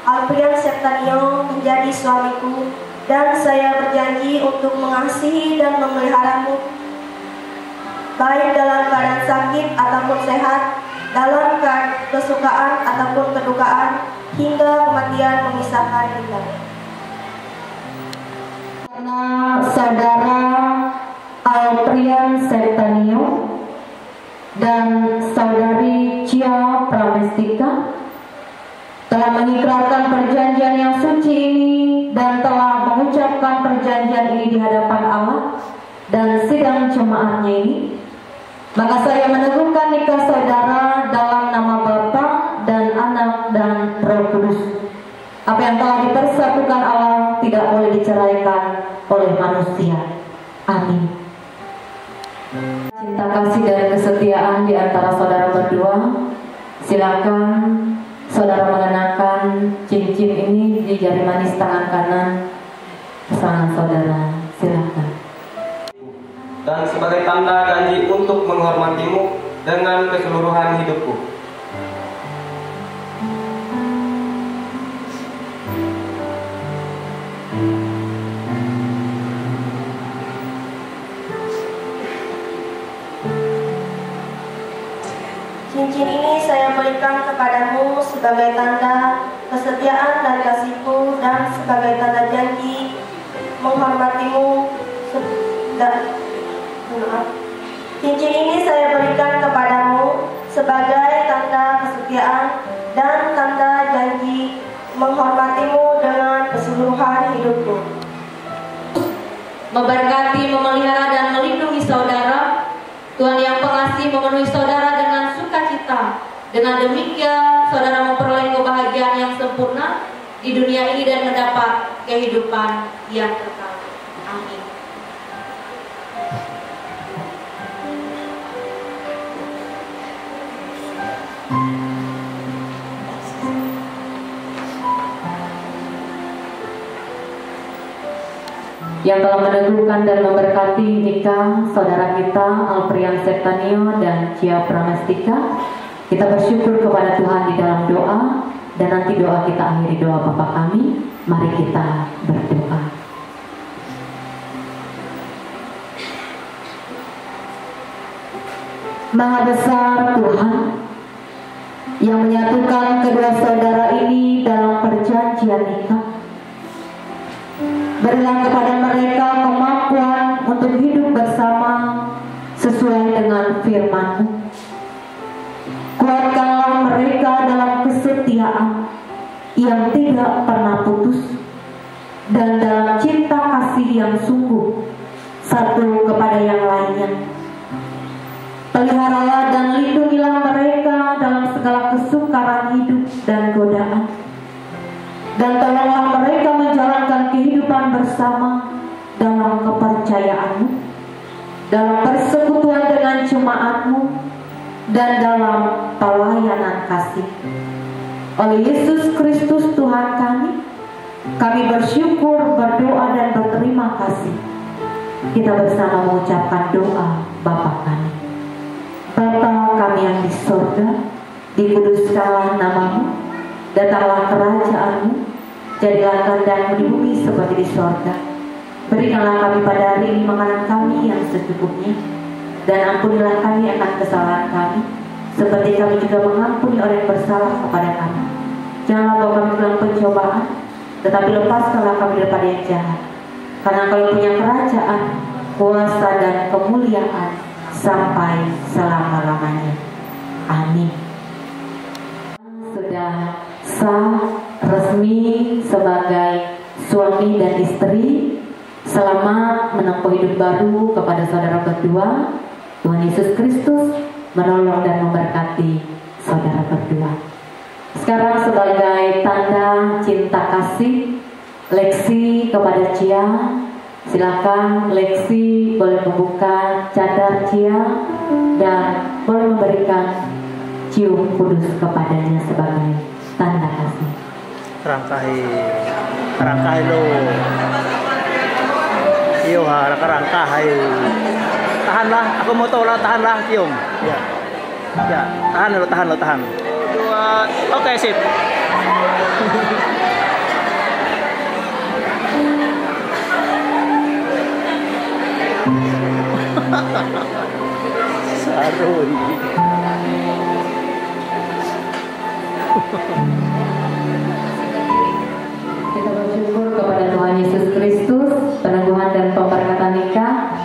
Alprian Sertanio menjadi suamiku, dan saya berjanji untuk mengasihi dan memeliharamu baik dalam keadaan sakit ataupun sehat, dalam kesukaan ataupun kedukaan, hingga kematian memisahkan kita. Karena saudara Alprian Sertanio dan saudari Cia Pramestika telah mengikrarkan perjanjian yang suci ini dan telah mengucapkan perjanjian ini di hadapan Allah dan sidang jemaatnya ini, maka saya meneguhkan nikah saudara dalam nama Bapa dan Anak dan Roh Kudus. Apa yang telah dipersatukan Allah tidak boleh diceraikan oleh manusia. Amin. Cinta kasih dan kesetiaan di antara saudara berdua. Silakan saudara mengenakan cincin ini di jari manis tangan kanan pasangan saudara. Silakan. Dan sebagai tanda janji untuk menghormatimu dengan keseluruhan hidupku. Cincin ini saya berikan kepadamu sebagai tanda kesetiaan dan kasihku dan sebagai tanda janji menghormatimu. Cincin ini saya berikan kepadamu sebagai tanda kesetiaan dan tanda janji menghormatimu dengan keseluruhan hidupku. Memberkati, memelihara dan melindungi saudara. Tuhan yang pengasih memenuhi saudara dengan sukacita. Dengan demikian saudara memperoleh kebahagiaan yang sempurna di dunia ini dan mendapat kehidupan yang kekal. Amin. Yang telah meneguhkan dan memberkati nikah saudara kita Alprian Sertanio dan Cia Pramestika, kita bersyukur kepada Tuhan di dalam doa, dan nanti doa kita akhiri doa Bapa kami. Mari kita berdoa. Maha besar Tuhan yang menyatukan kedua saudara ini dalam perjanjian nikah. Berilah kepada mereka kemampuan untuk hidup bersama sesuai dengan firman-Mu. Kuatkanlah mereka dalam kesetiaan yang tidak pernah putus dan dalam cinta kasih yang sungguh satu kepada yang lainnya. Peliharalah dan lindungilah mereka dalam segala kesukaran hidup dan godaan. Dan tolonglah mereka menjalankan kehidupan bersama dalam kepercayaan-Mu, dalam persekutuan dengan jemaat-Mu, dan dalam pelayanan kasih. Oleh Yesus Kristus Tuhan kami bersyukur, berdoa, dan berterima kasih. Kita bersama mengucapkan doa Bapa kami. Bapa kami yang di sorga, dikuduskanlah nama-Mu, datanglah kerajaan-Mu, jadilah kehendak-Mu di bumi seperti di sorga. Berikanlah kami pada hari ini makanan kami yang secukupnya, dan ampunilah kami akan kesalahan kami, seperti kami juga mengampuni orang yang bersalah kepada kami. Janganlah bawa kami dalam pencobaan, tetapi lepaskanlah kami daripada yang jahat. Karena Kau punya kerajaan, kuasa, dan kemuliaan sampai selama-lamanya. Amin. Sudah sah resmi sebagai suami dan istri. Selamat menempuh hidup baru kepada saudara berdua. Tuhan Yesus Kristus menolong dan memberkati saudara berdua. Sekarang sebagai tanda cinta kasih, Leksi kepada Cia. Silakan Leksi boleh membuka cadar Cia dan boleh memberikan cium kudus kepadanya sebagai tanda kasih. Kerangkai lo. Iyo ha, kerangkai. Tahanlah, aku mau tahu lah, tahanlah cium. Ya, ya, tahan lo. 2, oke sip. Sarui. Kita bersyukur kepada Tuhan Yesus Kristus, peneguhan dan pemberkatan nikah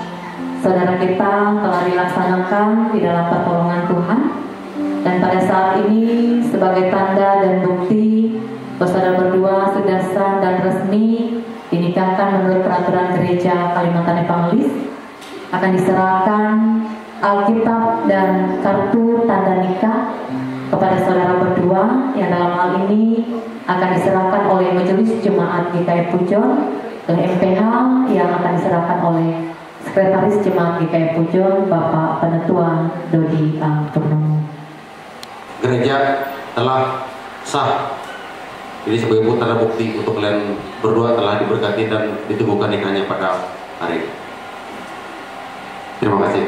saudara kita telah dilaksanakan di dalam pertolongan Tuhan. Dan pada saat ini sebagai tanda dan bukti bahwa saudara berdua sudah sah dan resmi dinikahkan menurut peraturan gereja Kalimantan Evangelis, akan diserahkan Alkitab dan kartu tanda nikah kepada saudara berdua yang dalam hal ini akan diserahkan oleh Majelis Jemaat GKI Pujon ke MPH yang akan diserahkan oleh Sekretaris Jemaat GKI Pujon Bapak Penetua Dodi Purnomo. Gereja telah sah. Ini sebagai tanda bukti untuk kalian berdua telah diberkati dan diteguhkan nikahnya pada hari ini. Terima kasih.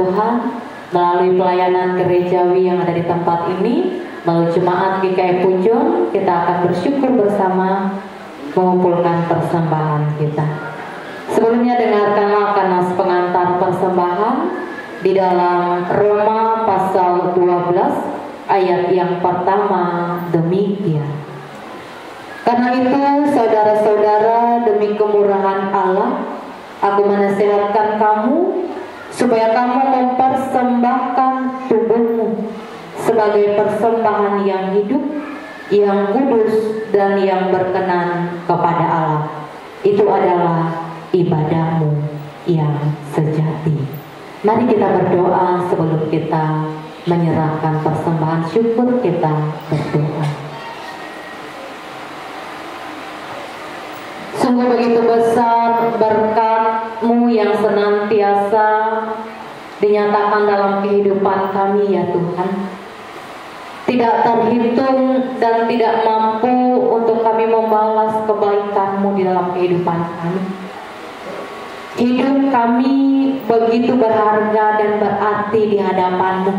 Tuhan melalui pelayanan gerejawi yang ada di tempat ini, melalui jemaat GKI Pujon, kita akan bersyukur bersama mengumpulkan persembahan kita. Sebelumnya dengarkanlah kanas pengantar persembahan di dalam Roma pasal 12 ayat yang pertama demikian. Karena itu saudara-saudara, demi kemurahan Allah, aku menasihatkan kamu supaya kamu mempersembahkan tubuhmu sebagai persembahan yang hidup, yang kudus dan yang berkenan kepada Allah. Itu adalah ibadahmu yang sejati. Mari kita berdoa sebelum kita menyerahkan persembahan syukur kita berdoa. Sungguh begitu besar berkat-Mu yang senantiasa dinyatakan dalam kehidupan kami ya Tuhan. Tidak terhitung dan tidak mampu untuk kami membalas kebaikan-Mu di dalam kehidupan kami. Hidup kami begitu berharga dan berarti di hadapan-Mu.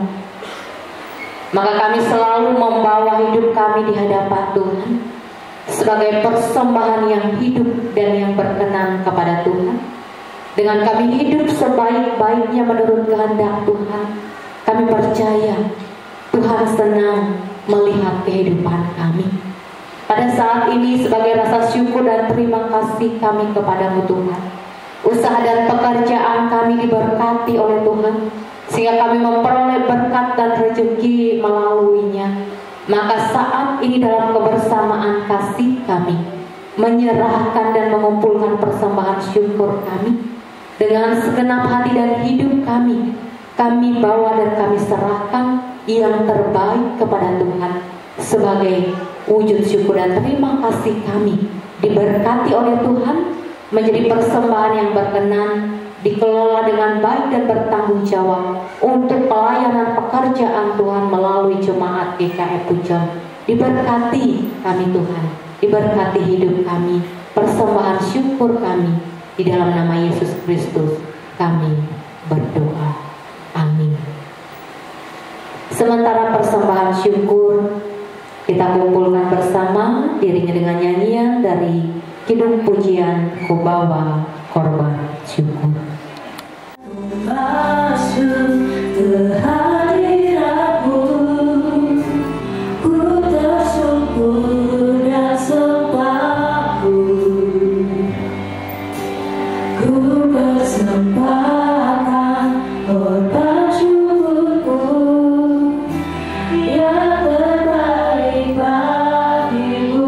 Maka kami selalu membawa hidup kami di hadapan Tuhan sebagai persembahan yang hidup dan yang berkenan kepada Tuhan. Dengan kami hidup sebaik-baiknya menurut kehendak Tuhan, kami percaya Tuhan senang melihat kehidupan kami. Pada saat ini sebagai rasa syukur dan terima kasih kami kepada-Mu Tuhan, usaha dan pekerjaan kami diberkati oleh Tuhan, sehingga kami memperoleh berkat dan rezeki melaluinya. Maka saat ini dalam kebersamaan kasih kami menyerahkan dan mengumpulkan persembahan syukur kami dengan segenap hati dan hidup kami bawa dan kami serahkan yang terbaik kepada Tuhan sebagai wujud syukur dan terima kasih kami diberkati oleh Tuhan menjadi persembahan yang berkenan, dikelola dengan baik dan bertanggung jawab untuk pelayanan pekerjaan Tuhan melalui jemaat GKI Pujon. Diberkati kami Tuhan, diberkati hidup kami, persembahan syukur kami, di dalam nama Yesus Kristus kami berdoa. Amin. Sementara persembahan syukur kita kumpulkan bersama, diiringi dengan nyanyian dari Kidung Pujian Kubawa Korban Syukur. Masuk ke hadirat-Mu, ku tersyukur dan sembahku, ku persembahkan korban syukurku yang terbaik bagi-Mu.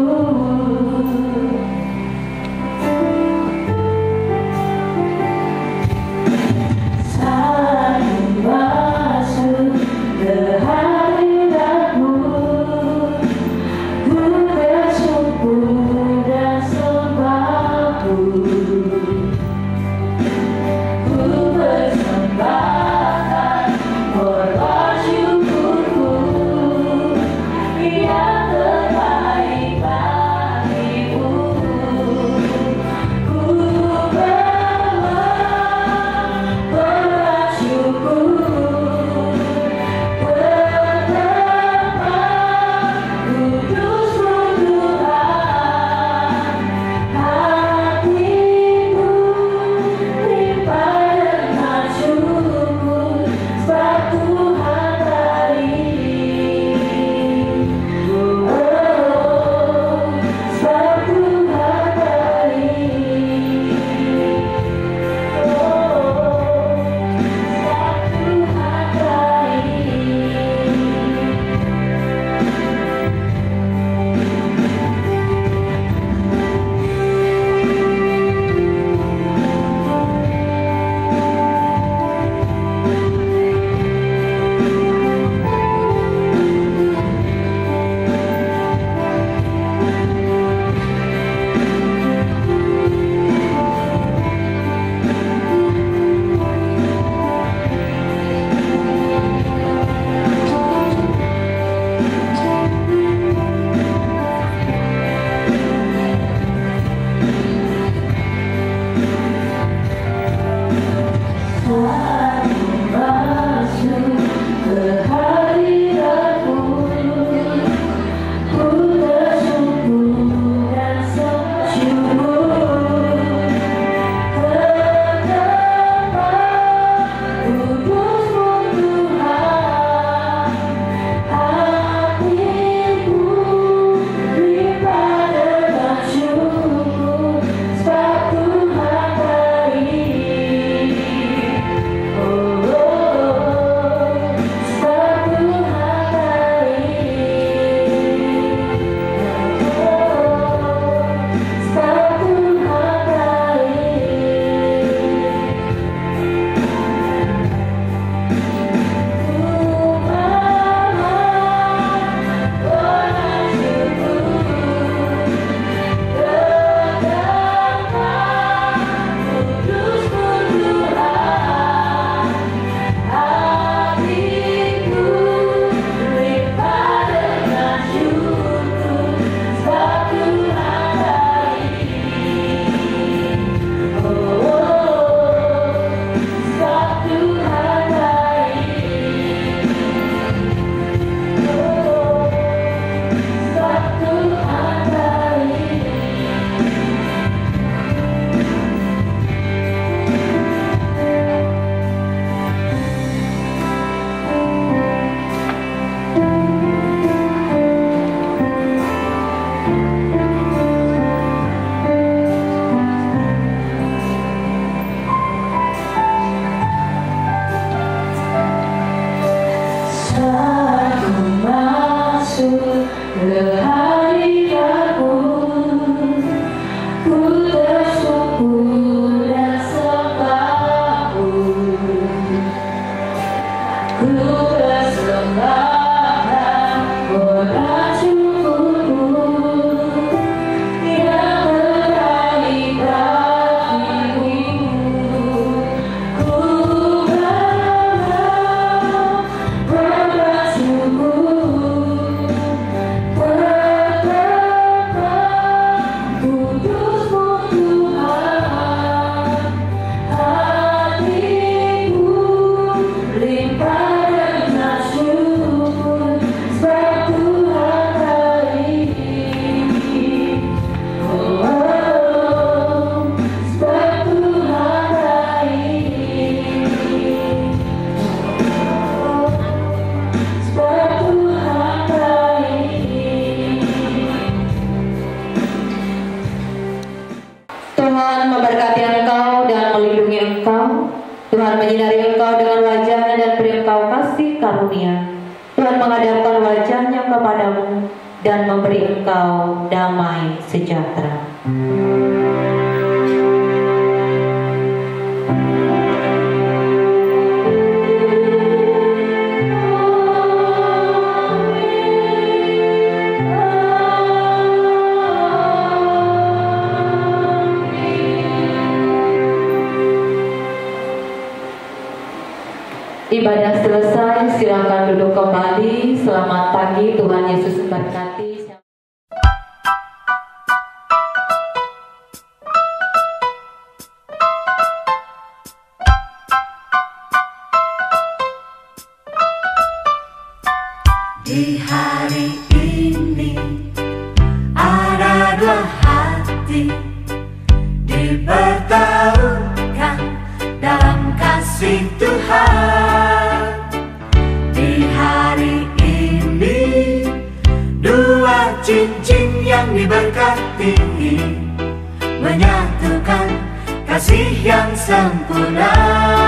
masuk ke hadiratmu, ku tersyukur dan sembahmu, ku persembahkan berkat syukurku yang terbaik bagimu. Ku berkat syukur, kudusmu Tuhan, hatiku limpah dengan syukur, sebab Tuhan baik. Oh, sebab Tuhan baik. Sebab Tuhan baik. Tuhan memberkati engkau dan melindungi engkau. Tuhan menyinari engkau dengan wajah-Nya dan beri engkau kasih karunia. Tuhan menghadapkan wajah-Nya kepadamu dan memberi engkau damai sejahtera. Ibadah selesai, silakan duduk kembali. Selamat pagi, Tuhan Yesus memberkati. Di hari ini ada dua hati dipertemukan dalam kasih Tuhan. Di hari ini dua cincin yang diberkati menyatukan kasih yang sempurna.